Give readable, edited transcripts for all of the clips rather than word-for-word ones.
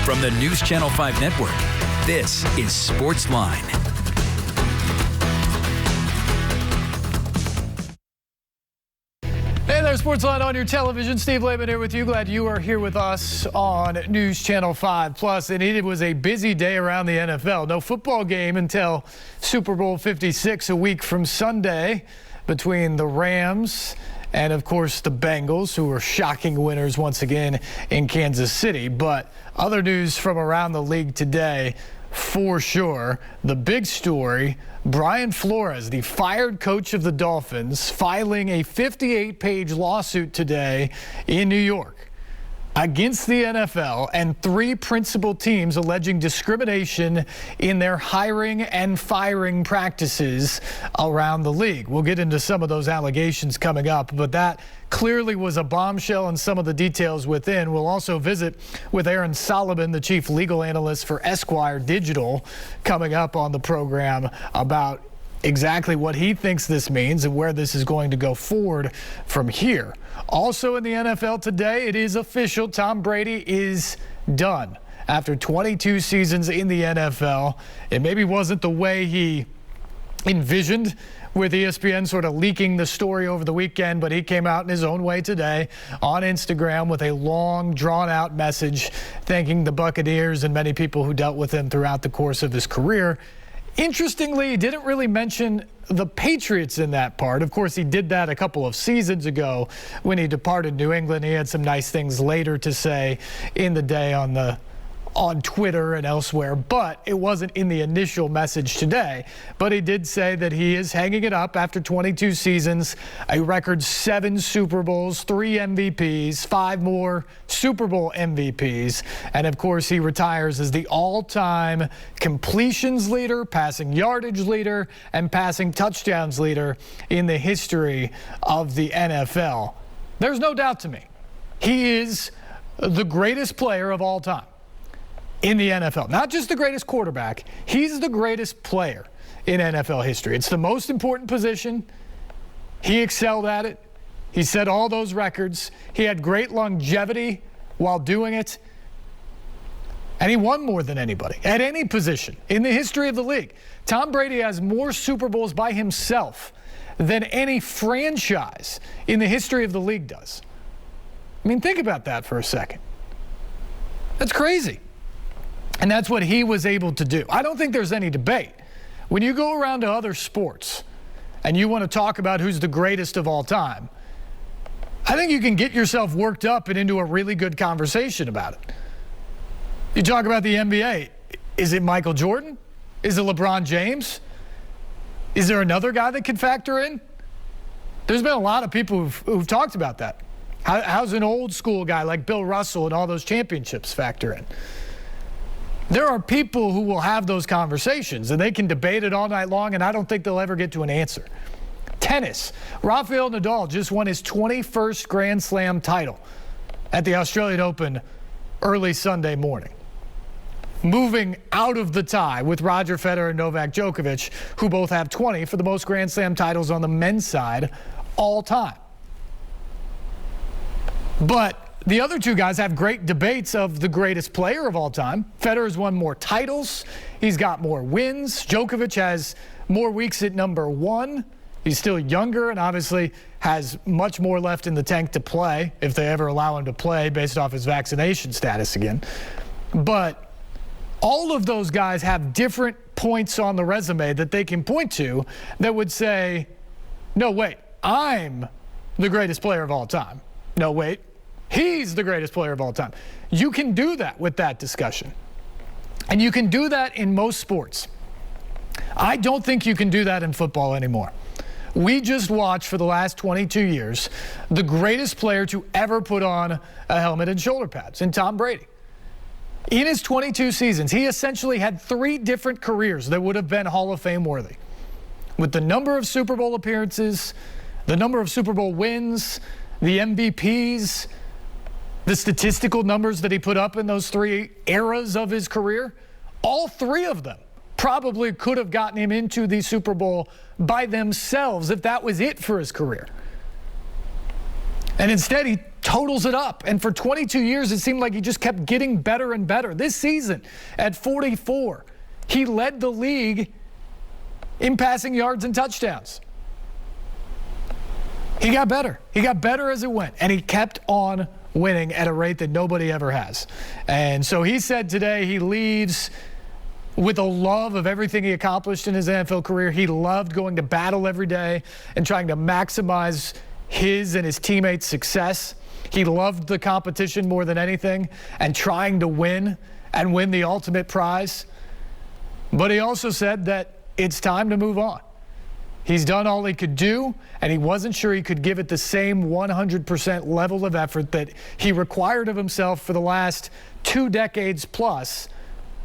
From the News Channel 5 Network, this is SportsLine. Hey there, SportsLine on your television. Steve Layman here with you. Glad you are here with us on News Channel 5 Plus. And it was a busy day around the NFL. No football game until Super Bowl 56 a week from Sunday between the Rams and, of course, the Bengals, who were shocking winners once again in Kansas City. But other news from around the league today, for sure. The big story, Brian Flores, the fired coach of the Dolphins, filing a 58-page lawsuit today in New York against the NFL and three principal teams alleging discrimination in their hiring and firing practices around the league. We'll get into some of those allegations coming up, but that clearly was a bombshell and some of the details within. We'll also visit with Aron Solomon, the chief legal analyst for Esquire Digital, coming up on the program about exactly what he thinks this means and where this is going to go forward from here. Also in the NFL today, it is official. Tom Brady is done after 22 seasons in the NFL. It maybe wasn't the way he envisioned with ESPN sort of leaking the story over the weekend, but he came out in his own way today on Instagram with a long, drawn-out message thanking the Buccaneers and many people who dealt with him throughout the course of his career. Interestingly, he didn't really mention the Patriots in that part. Of course, he did that a couple of seasons ago when he departed New England. He had some nice things later to say in the day on Twitter and elsewhere, but it wasn't in the initial message today. But he did say that he is hanging it up after 22 seasons, a record 7 Super Bowls, 3 MVPs, 5 more Super Bowl MVPs. And of course, he retires as the all-time completions leader, passing yardage leader, and passing touchdowns leader in the history of the NFL. There's no doubt to me, he is the greatest player of all time in the NFL. Not just the greatest quarterback, he's the greatest player in NFL history. It's the most important position. He excelled at it. He set all those records. He had great longevity while doing it. And he won more than anybody at any position in the history of the league. Tom Brady has more Super Bowls by himself than any franchise in the history of the league does. I mean, think about that for a second. That's crazy. And that's what he was able to do. I don't think there's any debate. When you go around to other sports and you want to talk about who's the greatest of all time, I think you can get yourself worked up and into a really good conversation about it. You talk about the NBA. Is it Michael Jordan? Is it LeBron James? Is there another guy that could factor in? There's been a lot of people who've talked about that. How's an old school guy like Bill Russell and all those championships factor in? There are people who will have those conversations, and they can debate it all night long, and I don't think they'll ever get to an answer. Tennis. Rafael Nadal just won his 21st Grand Slam title at the Australian Open early Sunday morning, moving out of the tie with Roger Federer and Novak Djokovic, who both have 20 for the most Grand Slam titles on the men's side all time. But the other two guys have great debates of the greatest player of all time. Federer's won more titles. He's got more wins. Djokovic has more weeks at number 1. He's still younger and obviously has much more left in the tank to play if they ever allow him to play based off his vaccination status again. But all of those guys have different points on the resume that they can point to that would say, no, wait, I'm the greatest player of all time. No, wait. He's the greatest player of all time. You can do that with that discussion. And you can do that in most sports. I don't think you can do that in football anymore. We just watched for the last 22 years the greatest player to ever put on a helmet and shoulder pads, in Tom Brady. In his 22 seasons, he essentially had 3 different careers that would have been Hall of Fame worthy. With the number of Super Bowl appearances, the number of Super Bowl wins, the MVPs, the statistical numbers that he put up in those 3 eras of his career, all 3 of them probably could have gotten him into the Super Bowl by themselves if that was it for his career. And instead, he totals it up. And for 22 years, it seemed like he just kept getting better and better. This season, at 44, he led the league in passing yards and touchdowns. He got better. He got better as it went, and he kept on winning at a rate that nobody ever has. And so he said today he leaves with a love of everything he accomplished in his NFL career. He loved going to battle every day and trying to maximize his and his teammates' success. He loved the competition more than anything and trying to win and win the ultimate prize. But he also said that it's time to move on. He's done all he could do, and he wasn't sure he could give it the same 100% level of effort that he required of himself for the last 2 decades plus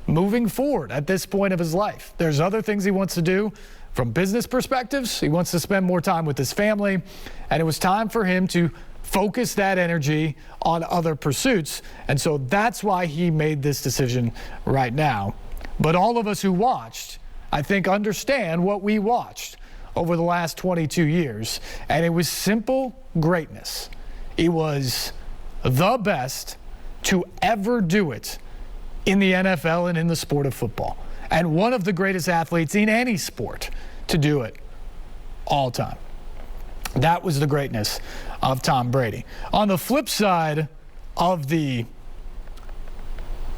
moving forward at this point of his life. There's other things he wants to do from business perspectives. He wants to spend more time with his family, and it was time for him to focus that energy on other pursuits. And so that's why he made this decision right now. But all of us who watched, I think, understand what we watched over the last 22 years, and it was simple greatness. He was the best to ever do it in the NFL and in the sport of football, and one of the greatest athletes in any sport to do it all time. That was the greatness of Tom Brady. On the flip side of the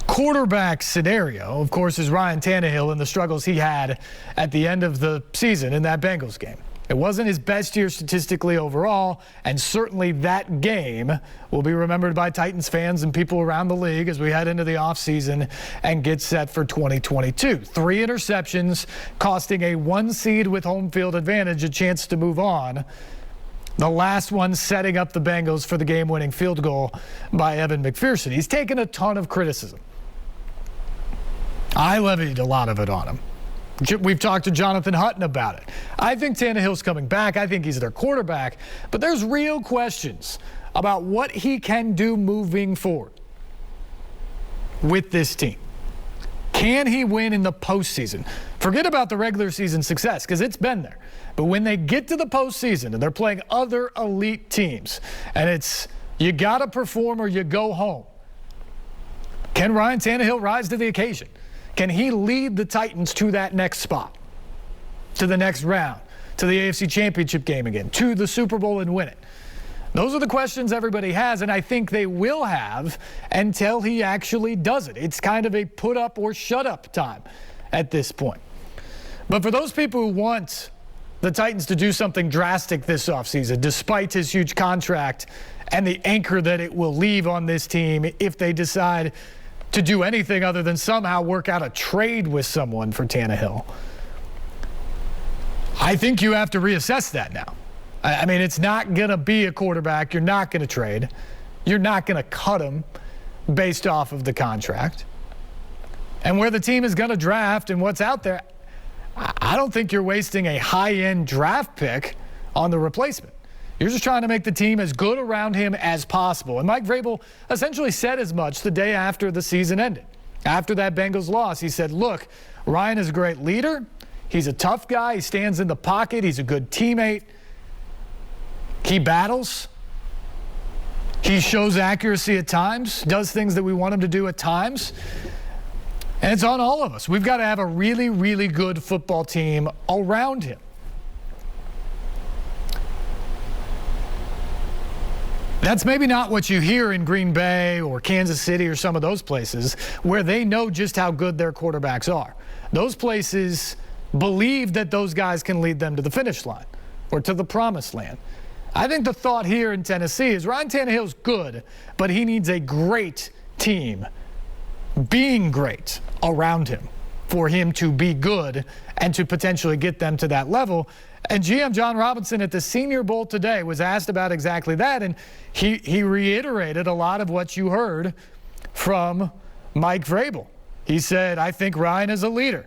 quarterback scenario, of course, is Ryan Tannehill and the struggles he had at the end of the season in that Bengals game. It wasn't his best year statistically overall, and certainly that game will be remembered by Titans fans and people around the league as we head into the offseason and get set for 2022. 3 interceptions, costing a 1 seed with home field advantage a chance to move on. The last one setting up the Bengals for the game-winning field goal by Evan McPherson. He's taken a ton of criticism. I levied a lot of it on him. We've talked to Jonathan Hutton about it. I think Tannehill's coming back. I think he's their quarterback. But there's real questions about what he can do moving forward with this team. Can he win in the postseason? Forget about the regular season success, because it's been there. But when they get to the postseason and they're playing other elite teams, and it's you got to perform or you go home, can Ryan Tannehill rise to the occasion? Can he lead the Titans to that next spot, to the next round, to the AFC Championship game again, to the Super Bowl and win it? Those are the questions everybody has, and I think they will have until he actually does it. It's kind of a put up or shut up time at this point. But for those people who want the Titans to do something drastic this offseason, despite his huge contract and the anchor that it will leave on this team if they decide to do anything other than somehow work out a trade with someone for Tannehill, I think you have to reassess that now. I mean, it's not going to be a quarterback you're not going to trade. You're not going to cut him based off of the contract. And where the team is going to draft and what's out there, I don't think you're wasting a high-end draft pick on the replacement. You're just trying to make the team as good around him as possible. And Mike Vrabel essentially said as much the day after the season ended. After that Bengals loss, he said, look, Ryan is a great leader. He's a tough guy. He stands in the pocket. He's a good teammate. He battles. He shows accuracy at times, does things that we want him to do at times. And it's on all of us. We've got to have a really, really good football team around him. That's maybe not what you hear in Green Bay or Kansas City or some of those places where they know just how good their quarterbacks are. Those places believe that those guys can lead them to the finish line or to the promised land. I think the thought here in Tennessee is Ryan Tannehill's good, but he needs a great team being great around him for him to be good and to potentially get them to that level. And GM John Robinson at the Senior Bowl today was asked about exactly that, and he reiterated a lot of what you heard from Mike Vrabel. He said, I think Ryan is a leader.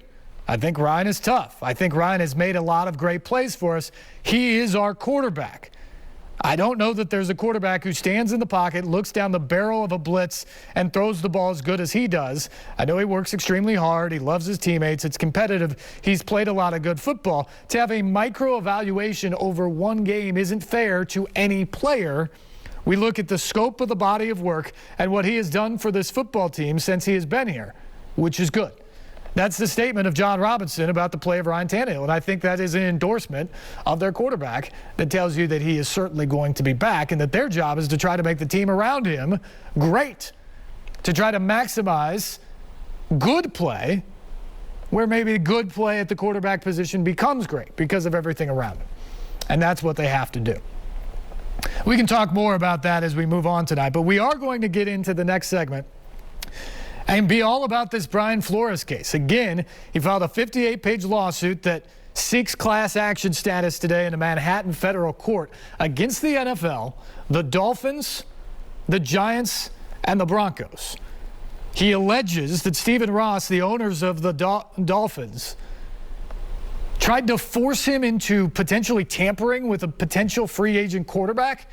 I think Ryan is tough. I think Ryan has made a lot of great plays for us. He is our quarterback. I don't know that there's a quarterback who stands in the pocket, looks down the barrel of a blitz, and throws the ball as good as he does. I know he works extremely hard. He loves his teammates. It's competitive. He's played a lot of good football. To have a micro evaluation over one game isn't fair to any player We look at the scope of the body of work and what he has done for this football team since he has been here, which is good. That's the statement of John Robinson about the play of Ryan Tannehill, and I think that is an endorsement of their quarterback that tells you that he is certainly going to be back and that their job is to try to make the team around him great, to try to maximize good play where maybe good play at the quarterback position becomes great because of everything around him. And that's what they have to do. We can talk more about that as we move on tonight, but we are going to get into the next segment and be all about this Brian Flores case. Again, he filed a 58-page lawsuit that seeks class action status today in a Manhattan federal court against the NFL, the Dolphins, the Giants, and the Broncos. He alleges that Stephen Ross, the owners of the Dolphins, tried to force him into potentially tampering with a potential free agent quarterback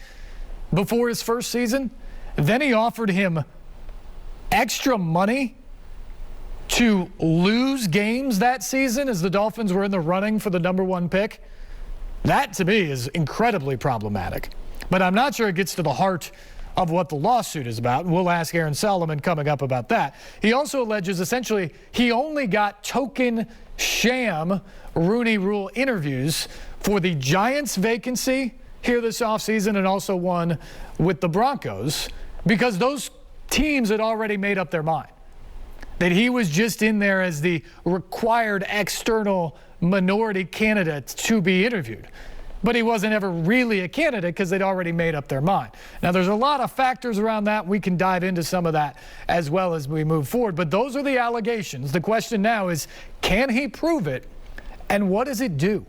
before his first season. Then he offered him extra money to lose games that season as the Dolphins were in the running for the #1 pick. That, to me, is incredibly problematic. But I'm not sure it gets to the heart of what the lawsuit is about, and we'll ask Aron Solomon coming up about that. He also alleges essentially he only got token sham Rooney Rule interviews for the Giants vacancy here this offseason and also one with the Broncos because those teams had already made up their mind that he was just in there as the required external minority candidate to be interviewed. But he wasn't ever really a candidate because they'd already made up their mind. Now, there's a lot of factors around that. We can dive into some of that as well as we move forward. But those are the allegations. The question now is, can he prove it? And what does it do?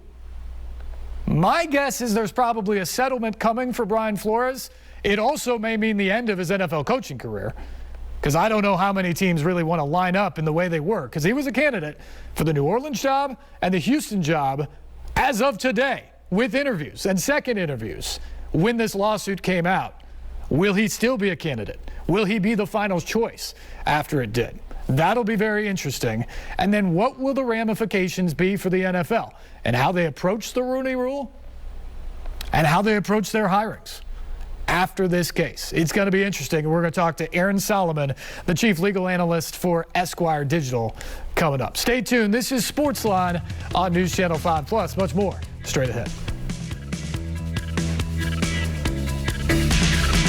My guess is there's probably a settlement coming for Brian Flores. It also may mean the end of his NFL coaching career because I don't know how many teams really want to line up in the way they were because he was a candidate for the New Orleans job and the Houston job as of today, with interviews and second interviews when this lawsuit came out. Will he still be a candidate? Will he be the final choice after it did? That'll be very interesting. And then what will the ramifications be for the NFL and how they approach the Rooney Rule and how they approach their hirings after this case? It's going to be interesting. And we're going to talk to Aron Solomon, the chief legal analyst for Esquire Digital, coming up. Stay tuned. This is SportsLine on News Channel 5 Plus. Much more straight ahead.